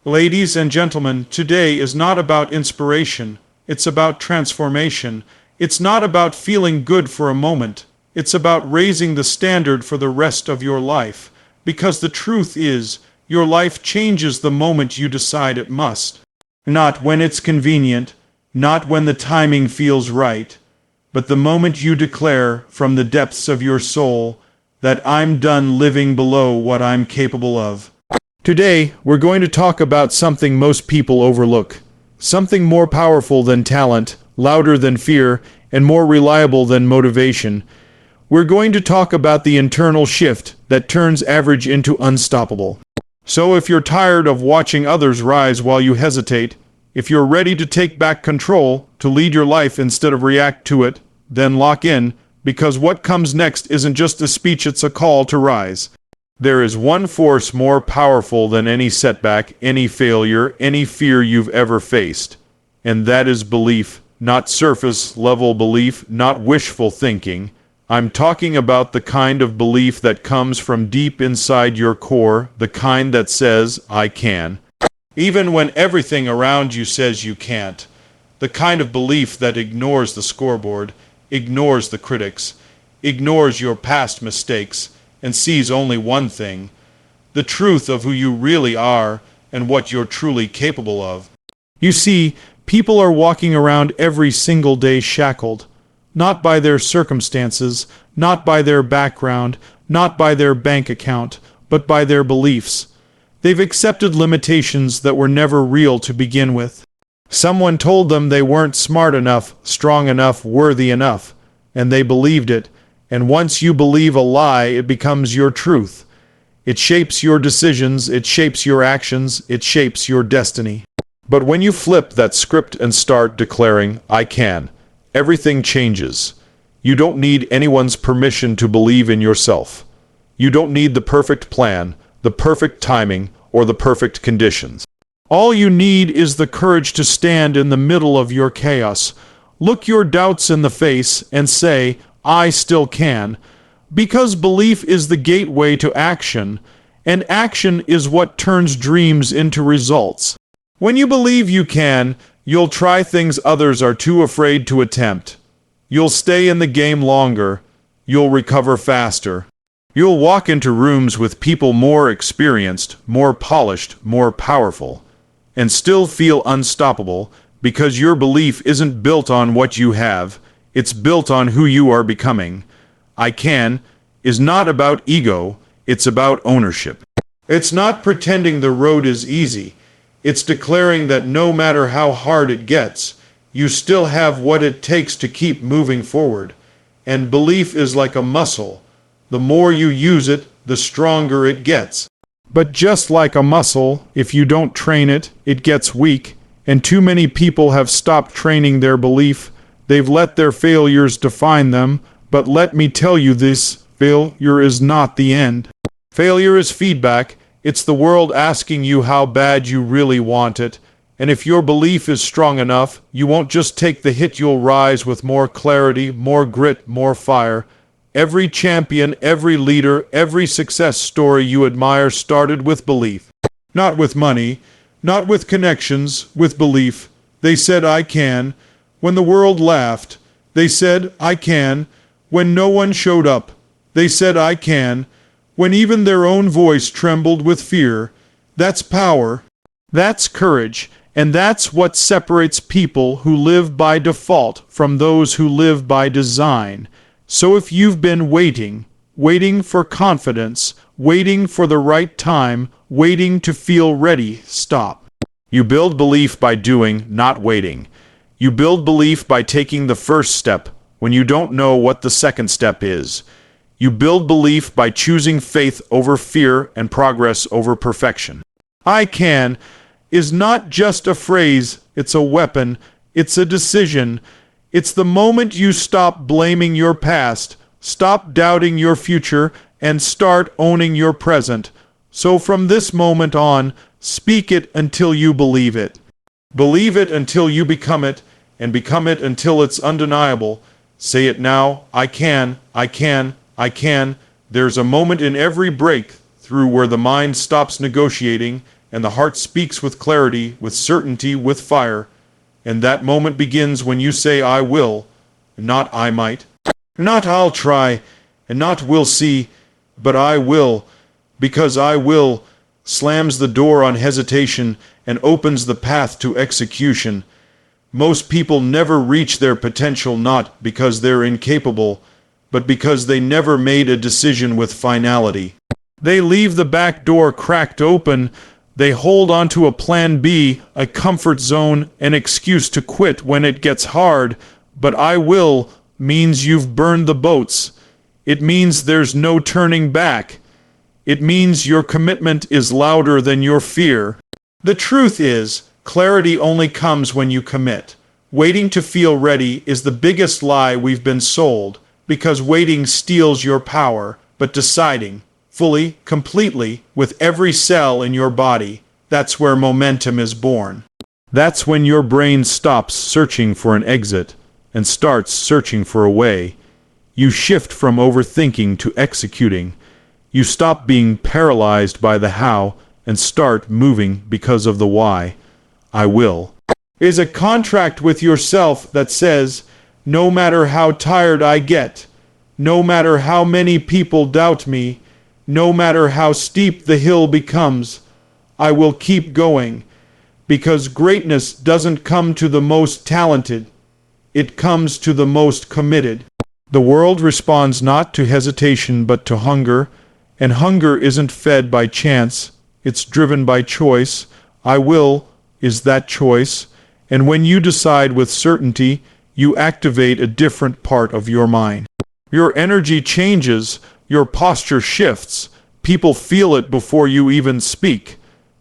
Ladies and gentlemen, today is not about inspiration. It's about transformation. It's not about feeling good for a moment. It's about raising the standard for the rest of your life. Because the truth is, your life changes the moment you decide it must. Not when it's convenient, not when the timing feels right, but the moment you declare from the depths of your soul that I'm done living below what I'm capable of. Today, we're going to talk about something most people overlook. Something more powerful than talent, louder than fear, and more reliable than motivation. We're going to talk about the internal shift that turns average into unstoppable. So if you're tired of watching others rise while you hesitate, if you're ready to take back control, to lead your life instead of react to it, then lock in, because what comes next isn't just a speech, it's a call to rise. There is one force more powerful than any setback, any failure, any fear you've ever faced. And that is belief, not surface-level belief, not wishful thinking. I'm talking about the kind of belief that comes from deep inside your core, the kind that says, I can. Even when everything around you says you can't. The kind of belief that ignores the scoreboard, ignores the critics, ignores your past mistakes, and sees only one thing, the truth of who you really are and what you're truly capable of. You see, people are walking around every single day shackled, not by their circumstances, not by their background, not by their bank account, but by their beliefs. They've accepted limitations that were never real to begin with. Someone told them they weren't smart enough, strong enough, worthy enough, and they believed it. And once you believe a lie, it becomes your truth. It shapes your decisions, it shapes your actions, it shapes your destiny. But when you flip that script and start declaring, I can, everything changes. You don't need anyone's permission to believe in yourself. You don't need the perfect plan, the perfect timing, or the perfect conditions. All you need is the courage to stand in the middle of your chaos, look your doubts in the face, and say, I still can, because belief is the gateway to action, and action is what turns dreams into results. When you believe you can, you'll try things others are too afraid to attempt. You'll stay in the game longer. You'll recover faster. You'll walk into rooms with people more experienced, more polished, more powerful, and still feel unstoppable because your belief isn't built on what you have. It's built on who you are becoming. I can is not about ego, it's about ownership. It's not pretending the road is easy. It's declaring that no matter how hard it gets, you still have what it takes to keep moving forward. And belief is like a muscle. The more you use it, the stronger it gets. But just like a muscle, if you don't train it, it gets weak. And too many people have stopped training their belief. They've let their failures define them, but let me tell you this, failure is not the end. Failure is feedback. It's the world asking you how bad you really want it. And if your belief is strong enough, you won't just take the hit, you'll rise with more clarity, more grit, more fire. Every champion, every leader, every success story you admire started with belief. Not with money, not with connections, with belief. They said, I can. When the world laughed, they said, I can. When no one showed up, they said, I can. When even their own voice trembled with fear. That's power. That's courage. And that's what separates people who live by default from those who live by design. So if you've been waiting for confidence, waiting for the right time, waiting to feel ready, stop. You build belief by doing, not waiting. You build belief by taking the first step when you don't know what the second step is. You build belief by choosing faith over fear and progress over perfection. I can is not just a phrase, it's a weapon, it's a decision. It's the moment you stop blaming your past, stop doubting your future, and start owning your present. So from this moment on, speak it until you believe it. Believe it until you become it, and become it until it's undeniable. Say it now, I can, I can, I can. There's a moment in every breakthrough where the mind stops negotiating and the heart speaks with clarity, with certainty, with fire. And that moment begins when you say, I will, not I might, not I'll try, and not we'll see, but I will, because I will, slams the door on hesitation and opens the path to execution. Most people never reach their potential not because they're incapable, but because they never made a decision with finality. They leave the back door cracked open. They hold onto a plan B, a comfort zone, an excuse to quit when it gets hard. But I will means you've burned the boats. It means there's no turning back. It means your commitment is louder than your fear. The truth is, clarity only comes when you commit. Waiting to feel ready is the biggest lie we've been sold, because waiting steals your power, but deciding, fully, completely, with every cell in your body, that's where momentum is born. That's when your brain stops searching for an exit and starts searching for a way. You shift from overthinking to executing. You stop being paralyzed by the how and start moving because of the why. I will is a contract with yourself that says, no matter how tired I get, no matter how many people doubt me, no matter how steep the hill becomes, I will keep going, because greatness doesn't come to the most talented, it comes to the most committed. The world responds not to hesitation but to hunger, and hunger isn't fed by chance, it's driven by choice. I will is that choice, and when you decide with certainty, you activate a different part of your mind. Your energy changes, your posture shifts, people feel it before you even speak.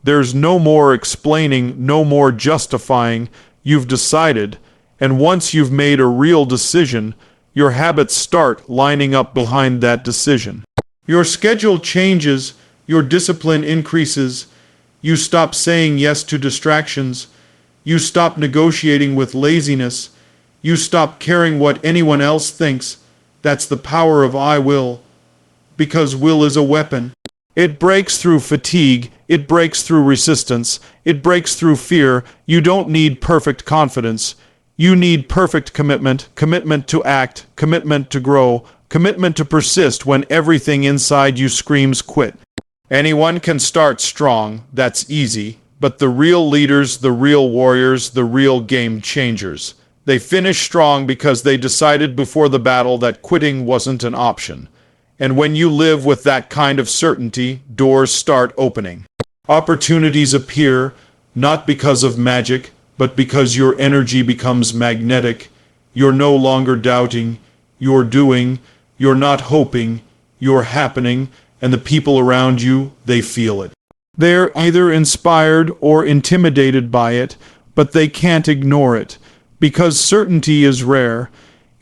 There's no more explaining, no more justifying, you've decided, and once you've made a real decision, your habits start lining up behind that decision. Your schedule changes, your discipline increases, you stop saying yes to distractions, you stop negotiating with laziness, you stop caring what anyone else thinks. That's the power of I will, because will is a weapon. It breaks through fatigue, it breaks through resistance, it breaks through fear. You don't need perfect confidence. You need perfect commitment, commitment to act, commitment to grow, commitment to persist when everything inside you screams quit. Anyone can start strong, that's easy, but the real leaders, the real warriors, the real game changers, they finish strong because they decided before the battle that quitting wasn't an option. And when you live with that kind of certainty, doors start opening. Opportunities appear, not because of magic, but because your energy becomes magnetic. You're no longer doubting, you're doing, you're not hoping, you're happening, and the people around you, they feel it. They're either inspired or intimidated by it, but they can't ignore it, because certainty is rare.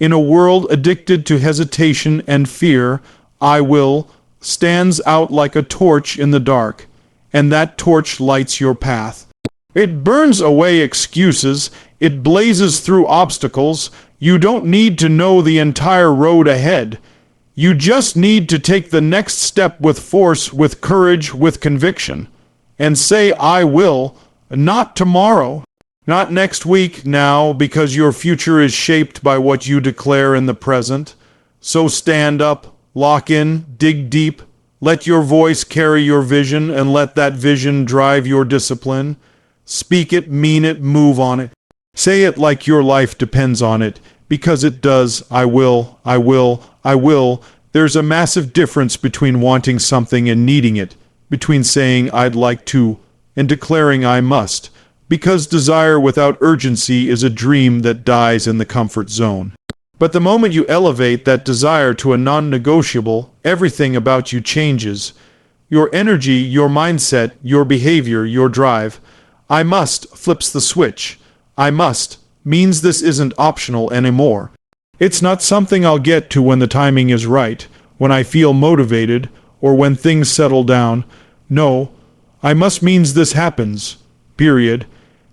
In a world addicted to hesitation and fear, I will stands out like a torch in the dark, and that torch lights your path. It burns away excuses, it blazes through obstacles. You don't need to know the entire road ahead. You just need to take the next step with force, with courage, with conviction. And say, I will, not tomorrow, not next week, now, because your future is shaped by what you declare in the present. So stand up, lock in, dig deep, let your voice carry your vision, and let that vision drive your discipline. Speak it, mean it, move on it. Say it like your life depends on it, because it does. I will, I will, I will. There's a massive difference between wanting something and needing it, between saying I'd like to and declaring I must, because desire without urgency is a dream that dies in the comfort zone. But the moment you elevate that desire to a non-negotiable, everything about you changes. Your energy, your mindset, your behavior, your drive. I must flips the switch. I must means this isn't optional anymore. It's not something I'll get to when the timing is right, when I feel motivated, or when things settle down. No, I must means this happens. Period.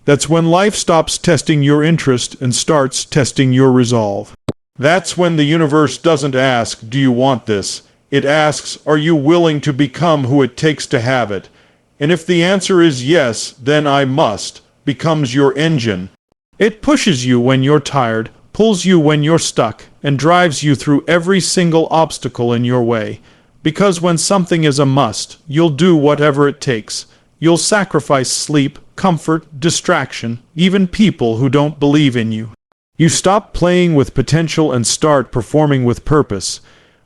That's when life stops testing your interest and starts testing your resolve. That's when the universe doesn't ask, do you want this? It asks, are you willing to become who it takes to have it? And if the answer is yes, then I must becomes your engine. It pushes you when you're tired, pulls you when you're stuck, and drives you through every single obstacle in your way. Because when something is a must, you'll do whatever it takes. You'll sacrifice sleep, comfort, distraction, even people who don't believe in you. You stop playing with potential and start performing with purpose.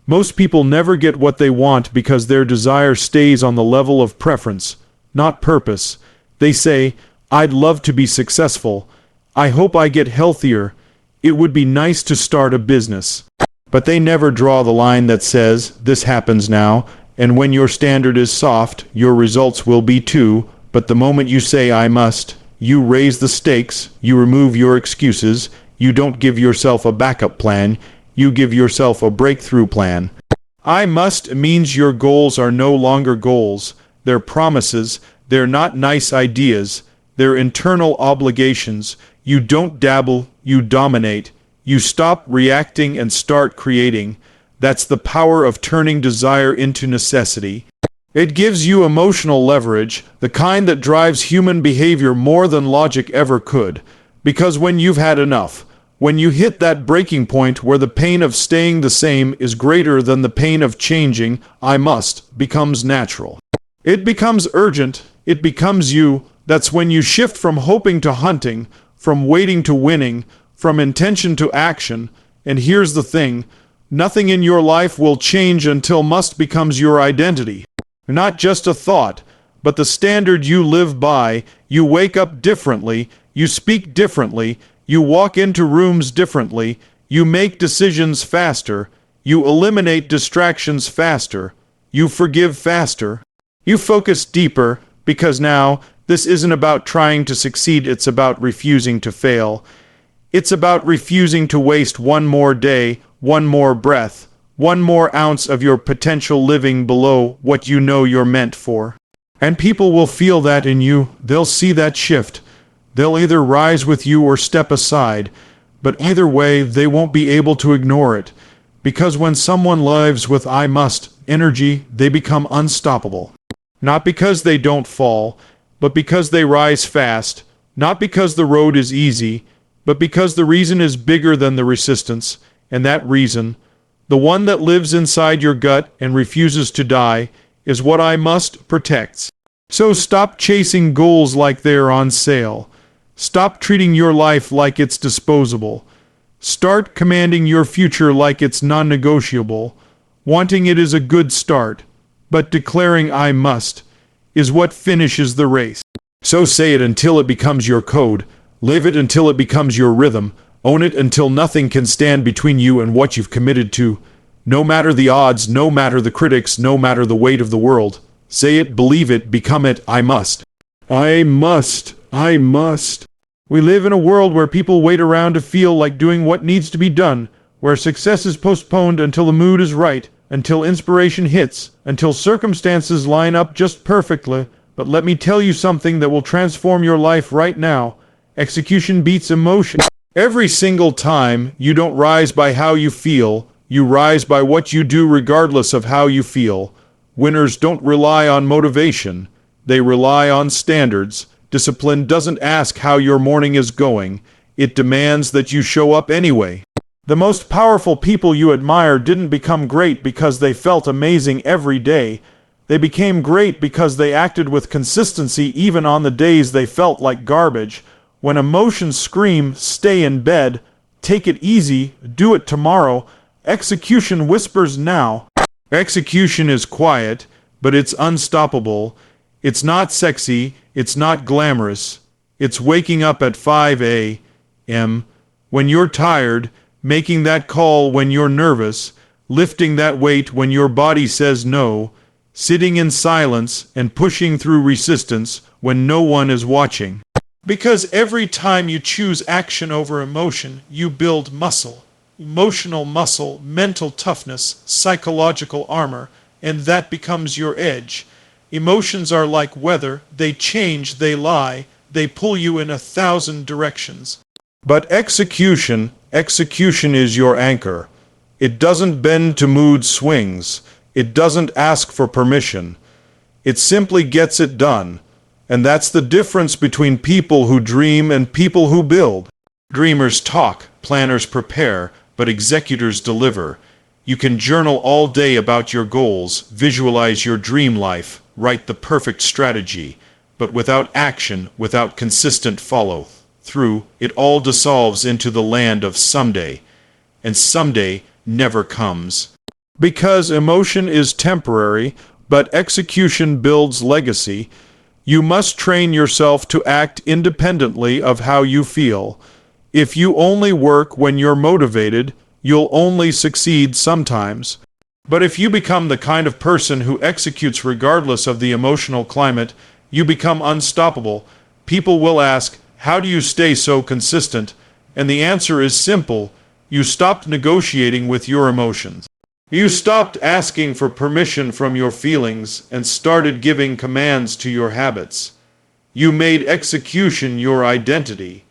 Most people never get what they want because their desire stays on the level of preference, not purpose. They say, "I'd love to be successful. I hope I get healthier. It would be nice to start a business." But they never draw the line that says, "This happens now, and when your standard is soft, your results will be too." But the moment you say, "I must," you raise the stakes, you remove your excuses, you don't give yourself a backup plan, you give yourself a breakthrough plan. "I must" means your goals are no longer goals. They're promises. They're not nice ideas. They're internal obligations. You don't dabble, you dominate. You stop reacting and start creating. That's the power of turning desire into necessity. It gives you emotional leverage, the kind that drives human behavior more than logic ever could. Because when you've had enough, when you hit that breaking point where the pain of staying the same is greater than the pain of changing, "I must" becomes natural. It becomes urgent. It becomes you. That's when you shift from hoping to hunting, from waiting to winning, from intention to action. And here's the thing, nothing in your life will change until must becomes your identity. Not just a thought, but the standard you live by. You wake up differently, you speak differently, you walk into rooms differently, you make decisions faster, you eliminate distractions faster, you forgive faster, you focus deeper, because now this isn't about trying to succeed, it's about refusing to fail. It's about refusing to waste one more day, one more breath, one more ounce of your potential living below what you know you're meant for. And people will feel that in you. They'll see that shift. They'll either rise with you or step aside, but either way, they won't be able to ignore it. Because when someone lives with "I must" energy, they become unstoppable. Not because they don't fall, but because they rise fast. Not because the road is easy, but because the reason is bigger than the resistance, and that reason, the one that lives inside your gut and refuses to die, is what "I must" protects. So stop chasing goals like they're on sale. Stop treating your life like it's disposable. Start commanding your future like it's non-negotiable. Wanting it is a good start, but declaring "I must" is what finishes the race. So say it until it becomes your code. Live it until it becomes your rhythm. Own it until nothing can stand between you and what you've committed to. No matter the odds, no matter the critics, no matter the weight of the world. Say it, believe it, become it. "I must. I must. I must." We live in a world where people wait around to feel like doing what needs to be done, where success is postponed until the mood is right, until inspiration hits, until circumstances line up just perfectly. But let me tell you something that will transform your life right now. Execution beats emotion. Every single time, you don't rise by how you feel, you rise by what you do regardless of how you feel. Winners don't rely on motivation, they rely on standards. Discipline doesn't ask how your morning is going, it demands that you show up anyway. The most powerful people you admire didn't become great because they felt amazing every day. They became great because they acted with consistency even on the days they felt like garbage. When emotions scream, "Stay in bed," "Take it easy," "Do it tomorrow," execution whispers now. Execution is quiet, but it's unstoppable. It's not sexy, it's not glamorous. It's waking up at 5 a.m. when you're tired, making that call when you're nervous, lifting that weight when your body says no, sitting in silence and pushing through resistance when no one is watching. Because every time you choose action over emotion, you build muscle. Emotional muscle, mental toughness, psychological armor, and that becomes your edge. Emotions are like weather, they change, they lie, they pull you in 1,000 directions. But execution is your anchor. It doesn't bend to mood swings. It doesn't ask for permission. It simply gets it done. And that's the difference between people who dream and people who build. Dreamers talk, planners prepare, but executors deliver. You can journal all day about your goals, visualize your dream life, write the perfect strategy, but without action, without consistent follow-through, it all dissolves into the land of someday. And someday never comes. Because emotion is temporary, but execution builds legacy, you must train yourself to act independently of how you feel. If you only work when you're motivated, you'll only succeed sometimes. But if you become the kind of person who executes regardless of the emotional climate, you become unstoppable. People will ask, how do you stay so consistent? And the answer is simple. You stopped negotiating with your emotions. You stopped asking for permission from your feelings and started giving commands to your habits. You made execution your identity.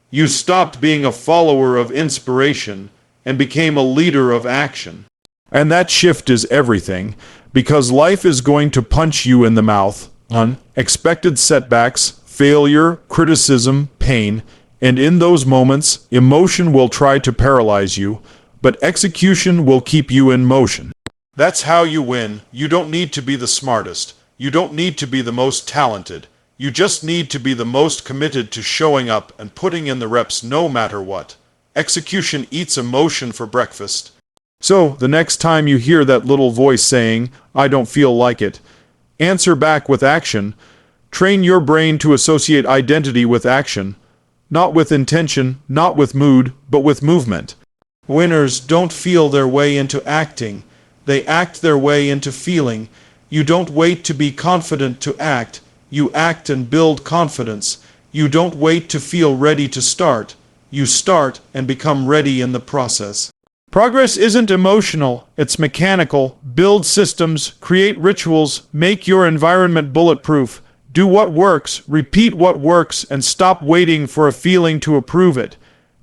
You stopped being a follower of inspiration and became a leader of action. And that shift is everything, because life is going to punch you in the mouth. Unexpected setbacks, failure, criticism, pain, and in those moments, emotion will try to paralyze you, but execution will keep you in motion. That's how you win. You don't need to be the smartest. You don't need to be the most talented. You just need to be the most committed to showing up and putting in the reps no matter what. Execution eats emotion for breakfast. So, the next time you hear that little voice saying, I don't feel like it, answer back with action. Train your brain to associate identity with action. Not with intention, not with mood, but with movement. Winners don't feel their way into acting. They act their way into feeling. You don't wait to be confident to act. You act and build confidence. You don't wait to feel ready to start. You start and become ready in the process. Progress isn't emotional, it's mechanical. Build systems, create rituals, make your environment bulletproof. Do what works, repeat what works, and stop waiting for a feeling to approve it.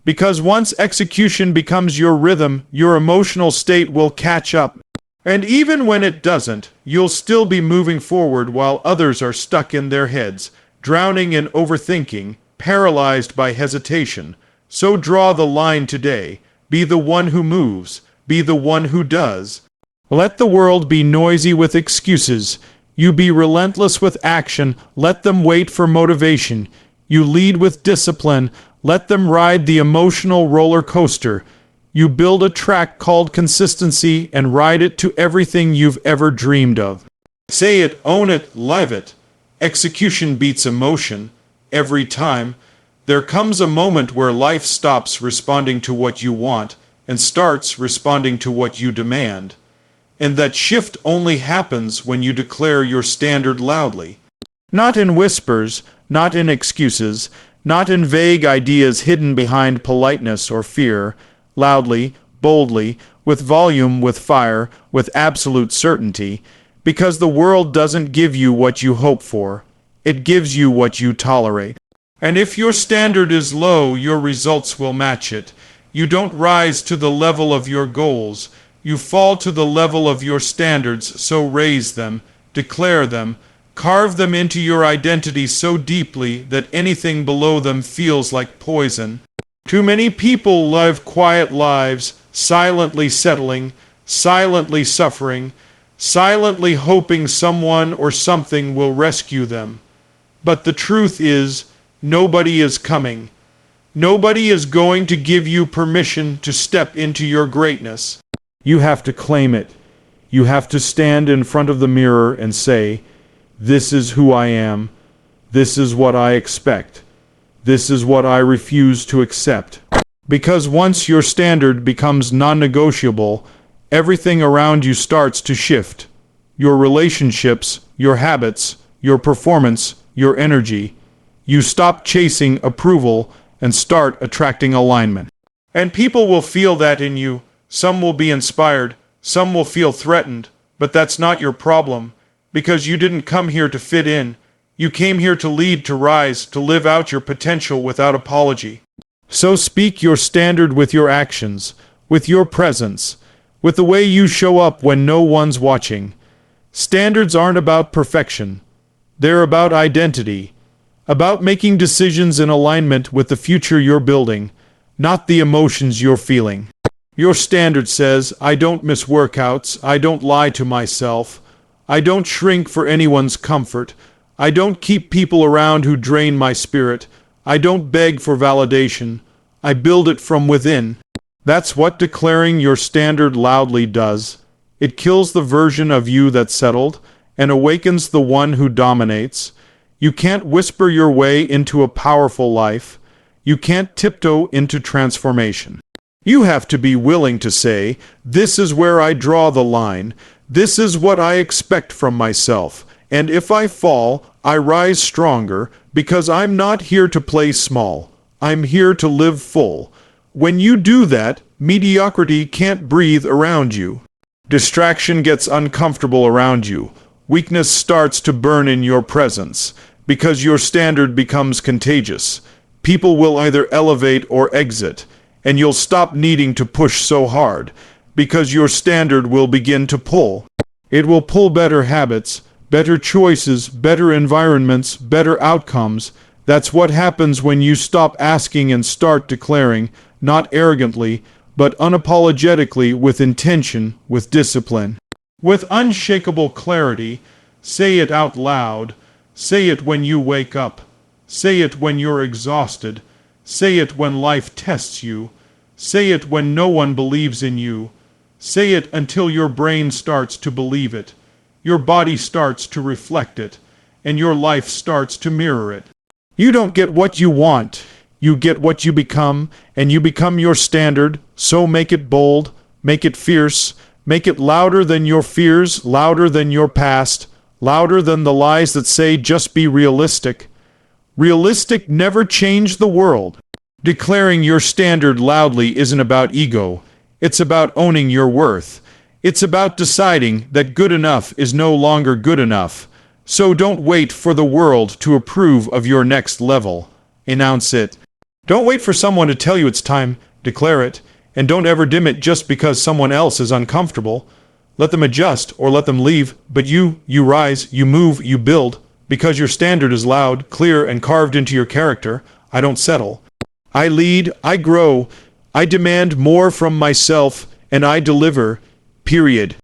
Because once execution becomes your rhythm, your emotional state will catch up. And even when it doesn't, you'll still be moving forward while others are stuck in their heads, drowning in overthinking, paralyzed by hesitation. So draw the line today. Be the one who moves. Be the one who does. Let the world be noisy with excuses. You be relentless with action. Let them wait for motivation. You lead with discipline. Let them ride the emotional roller coaster. You build a track called consistency and ride it to everything you've ever dreamed of. Say it, own it, live it. Execution beats emotion. Every time. There comes a moment where life stops responding to what you want and starts responding to what you demand. And that shift only happens when you declare your standard loudly. Not in whispers, not in excuses, not in vague ideas hidden behind politeness or fear. Loudly, boldly, with volume, with fire, with absolute certainty, because the world doesn't give you what you hope for. It gives you what you tolerate. And if your standard is low, your results will match it. You don't rise to the level of your goals. You fall to the level of your standards, so raise them, declare them, carve them into your identity so deeply that anything below them feels like poison. Too many people live quiet lives, silently settling, silently suffering, silently hoping someone or something will rescue them. But the truth is, nobody is coming. Nobody is going to give you permission to step into your greatness. You have to claim it. You have to stand in front of the mirror and say, this is who I am. This is what I expect. This is what I refuse to accept. Because once your standard becomes non-negotiable, everything around you starts to shift. Your relationships, your habits, your performance, your energy. You stop chasing approval and start attracting alignment. And people will feel that in you. Some will be inspired. Some will feel threatened. But that's not your problem, because you didn't come here to fit in. You came here to lead, to rise, to live out your potential without apology. So speak your standard with your actions, with your presence, with the way you show up when no one's watching. Standards aren't about perfection. They're about identity, about making decisions in alignment with the future you're building, not the emotions you're feeling. Your standard says, I don't miss workouts, I don't lie to myself, I don't shrink for anyone's comfort, I don't keep people around who drain my spirit, I don't beg for validation, I build it from within. That's what declaring your standard loudly does. It kills the version of you that's settled and awakens the one who dominates. You can't whisper your way into a powerful life. You can't tiptoe into transformation. You have to be willing to say, this is where I draw the line. This is what I expect from myself. And if I fall, I rise stronger because I'm not here to play small. I'm here to live full. When you do that, mediocrity can't breathe around you. Distraction gets uncomfortable around you. Weakness starts to burn in your presence because your standard becomes contagious. People will either elevate or exit, and you'll stop needing to push so hard because your standard will begin to pull. It will pull better habits, better choices, better environments, better outcomes. That's what happens when you stop asking and start declaring, not arrogantly, but unapologetically, with intention, with discipline. With unshakable clarity, say it out loud. Say it when you wake up. Say it when you're exhausted. Say it when life tests you. Say it when no one believes in you. Say it until your brain starts to believe it, your body starts to reflect it, and your life starts to mirror it. You don't get what you want. You get what you become, and you become your standard, so make it bold, make it fierce, make it louder than your fears, louder than your past, louder than the lies that say just be realistic. Realistic never change the world. Declaring your standard loudly isn't about ego. It's about owning your worth. It's about deciding that good enough is no longer good enough. So don't wait for the world to approve of your next level. Announce it. Don't wait for someone to tell you it's time. Declare it. And don't ever dim it just because someone else is uncomfortable. Let them adjust or let them leave, but you rise, you move, you build, because your standard is loud, clear, and carved into your character. I don't settle. I lead, I grow, I demand more from myself, and I deliver, period.